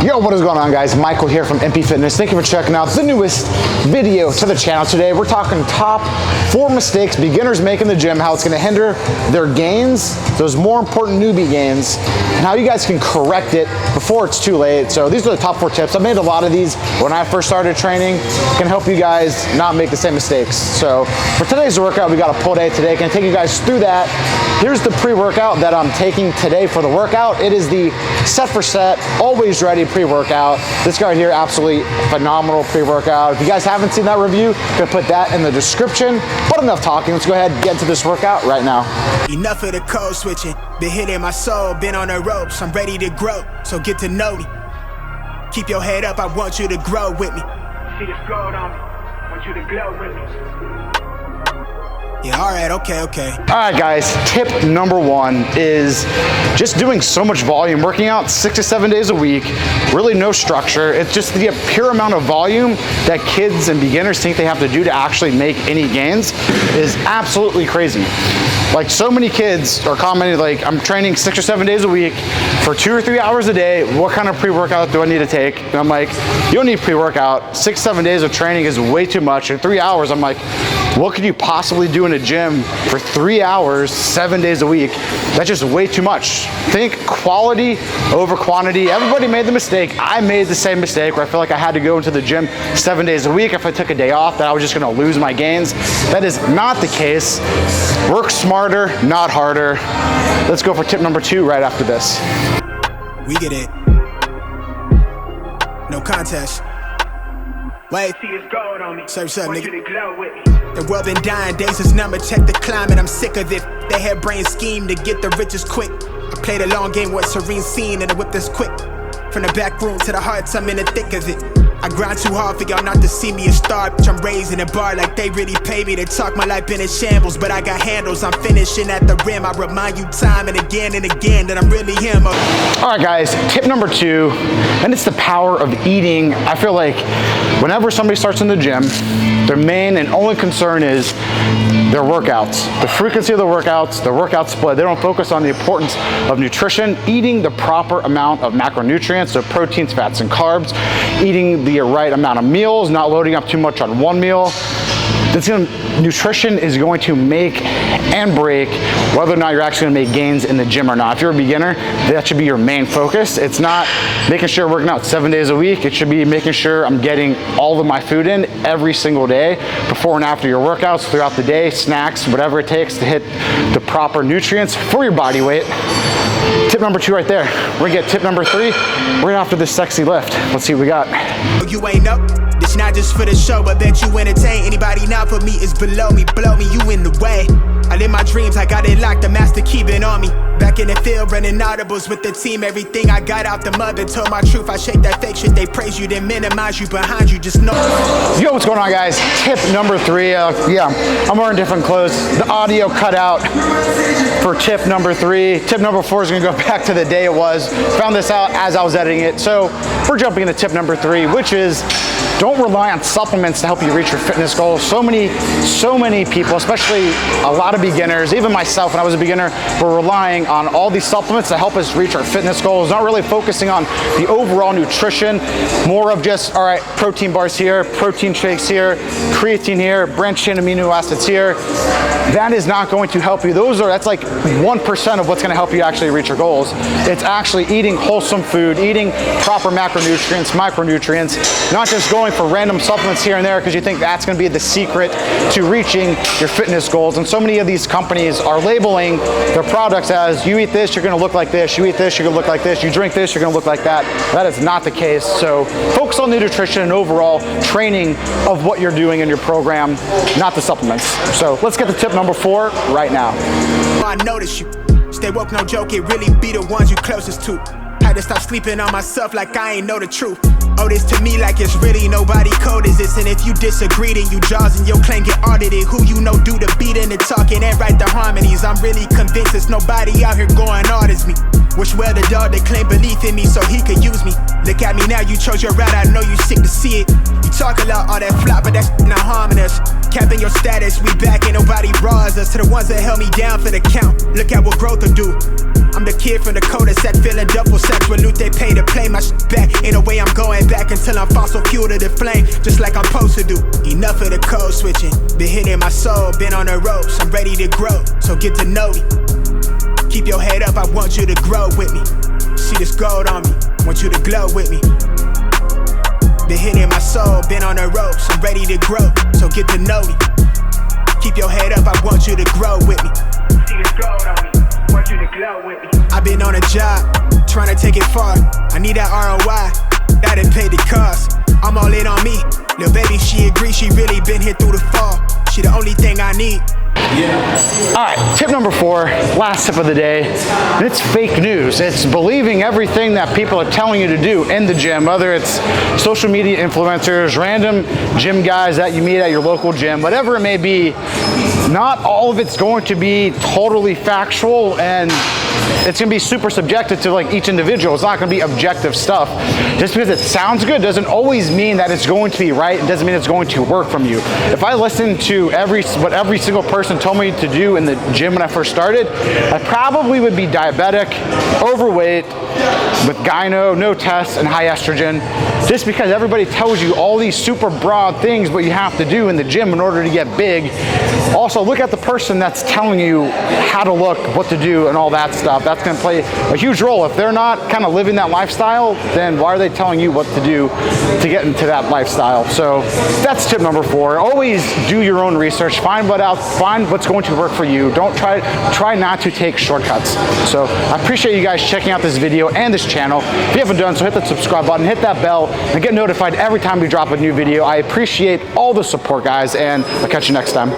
Yo, what is going on, guys? Michael here from MP Fitness. Thank you for checking out the newest video to the channel. Today we're talking top 4 mistakes beginners make in the gym, how it's going to hinder their gains, those more important newbie gains, and how you guys can correct it before it's too late. So these are the top 4 tips. I made a lot of these when I first started training. Can help you guys not make the same mistakes. So for today's workout, we got a pull day today. Can take you guys through that. Here's the pre-workout that I'm taking today for the workout. It is the Set for Set, Always Ready pre-workout. This guy here, absolutely phenomenal pre-workout. If you guys haven't seen that review, I'm gonna put that in the description. But enough talking, let's go ahead and get into this workout right now. Enough of the code switching, been hitting my soul, been on the ropes, I'm ready to grow, so get to know me. Keep your head up, I want you to grow with me. See this gold on me, I want you to glow with me. Yeah, all right, okay. All right, guys, tip number 1 is just doing so much volume, working out 6 to 7 days a week, really no structure. It's just the pure amount of volume that kids and beginners think they have to do to actually make any gains is absolutely crazy. Like, so many kids are commenting like, I'm training 6 or 7 days a week for 2 or 3 hours a day. What kind of pre-workout do I need to take? And I'm like, you don't need pre-workout. 6, 7 days of training is way too much. In 3 hours, I'm like, what could you possibly do in a gym for 3 hours, 7 days a week? That's just way too much. Think quality over quantity. Everybody made the mistake. I made the same mistake where I feel like I had to go into the gym 7 days a week. If I took a day off, that I was just gonna lose my gains. That is not the case. Work smarter, not harder. Let's go for tip number 2 right after this. We get it. No contest. Wait, see it's gold on me. Surf's up, nigga. The world been dying, days is numbered, check the climate, I'm sick of it. They have brain scheme to get the riches quick. I played a long game with serene scene and the whip that's quick. From the back room to the hearts, I'm in the thick of it. I grind too hard for y'all not to see me a star, bitch. I'm raising a bar like they really pay me. They talk my life been in shambles, but I got handles. I'm finishing at the rim. I remind you time and again that I'm really him. All right, guys, tip number 2, and it's the power of eating. I feel like whenever somebody starts in the gym, their main and only concern is their workouts, the frequency of the workouts, the workout split. They don't focus on the importance of nutrition, eating the proper amount of macronutrients, so proteins, fats, and carbs, eating the right amount of meals, not loading up too much on one meal. Nutrition is going to make and break whether or not you're actually gonna make gains in the gym or not. If you're a beginner, that should be your main focus. It's not making sure you're working out 7 days a week. It should be making sure I'm getting all of my food in every single day, before and after your workouts, throughout the day, snacks, whatever it takes to hit the proper nutrients for your body weight. Tip number 2 right there. We're gonna get tip number 3 right after this sexy lift. Let's see what we got. You ain't up. This not just for the show, but bet you entertain. Anybody not for me is below me, blow me, you in the way. I live my dreams, I got it locked, the master keep it on me. Back in the field, running audibles with the team. Everything I got out the mother, told my truth. I shake that fake shit, they praise you, then minimize you behind you, just know. Yo, what's going on, guys? Tip number 3, I'm wearing different clothes. The audio cut out for tip number 3. Tip number 4 is gonna go back to the day it was. Found this out as I was editing it. So we're jumping into tip number 3, which is don't rely on supplements to help you reach your fitness goals. So many people, especially a lot of beginners, even myself when I was a beginner, were relying on all these supplements to help us reach our fitness goals, not really focusing on the overall nutrition, more of just, all right, protein bars here, protein shakes here, creatine here, branched chain amino acids here. That is not going to help you. That's like 1% of what's gonna help you actually reach your goals. It's actually eating wholesome food, eating proper macronutrients, micronutrients, not just going for random supplements here and there because you think that's gonna be the secret to reaching your fitness goals. And so many of these companies are labeling their products as, you eat this, you're gonna look like this, you eat this, you're gonna look like this, you drink this, you're gonna look like that. That is not the case. So focus on the nutrition and overall training of what you're doing in your program, not the supplements. So let's get to tip number 4 right now. I notice you. Stay woke, no joke, it really be the ones you closest to. Had to stop sleeping on myself like I ain't know the truth. Oh, this to me like it's really nobody code is this. And if you disagree, then you jaws and your claim get audited. Who you know do the beat and the talking and write the harmonies. I'm really convinced there's nobody out here going hard as me. Wish well the dog that claimed belief in me so he could use me. Look at me now, you chose your route, I know you sick to see it. You talk a lot, all that flop, but that's not harming us. Capping your status, we back, ain't nobody bras us. To the ones that held me down for the count, look at what growth will do. I'm the kid from the cul-de-sac, feeling double sex with loot they pay to play my shit back. Ain't no way I'm going back until I'm fossil fuel to the flame, just like I'm supposed to do. Enough of the code switching, been hitting my soul, been on the ropes, I'm ready to grow, so get to know me. Keep your head up, I want you to grow with me. See this gold on me, want you to glow with me. Been hitting my soul, been on the ropes, I'm ready to grow, so get to know me. Keep your head up, I want you to grow with me. See this gold on me, want you to glow with me. I've been on a job, trying to take it far. I need that ROI, that done paid the cost. I'm all in on me, little baby, she agrees, she really been here through the fall. She the only thing I need. Yeah. All right, tip number 4, last tip of the day, and it's fake news. It's believing everything that people are telling you to do in the gym, whether it's social media influencers, random gym guys that you meet at your local gym, whatever it may be. Not all of it's going to be totally factual, and it's gonna be super subjective to like each individual. It's not gonna be objective stuff. Just because it sounds good doesn't always mean that it's going to be right. It doesn't mean it's going to work from you. If I listened to what every single person told me to do in the gym when I first started, I probably would be diabetic, overweight, with gyno, no tests, and high estrogen. Just because everybody tells you all these super broad things what you have to do in the gym in order to get big. Also, look at the person that's telling you how to look, what to do, and all that stuff. That's gonna play a huge role. If they're not kind of living that lifestyle, then why are they telling you what to do to get into that lifestyle? So that's tip number 4. Always do your own research. Find what's going to work for you. Don't try not to take shortcuts. So I appreciate you guys checking out this video and this channel. If you haven't done so, hit that subscribe button, hit that bell, and get notified every time we drop a new video. I appreciate all the support, guys, and I'll catch you next time.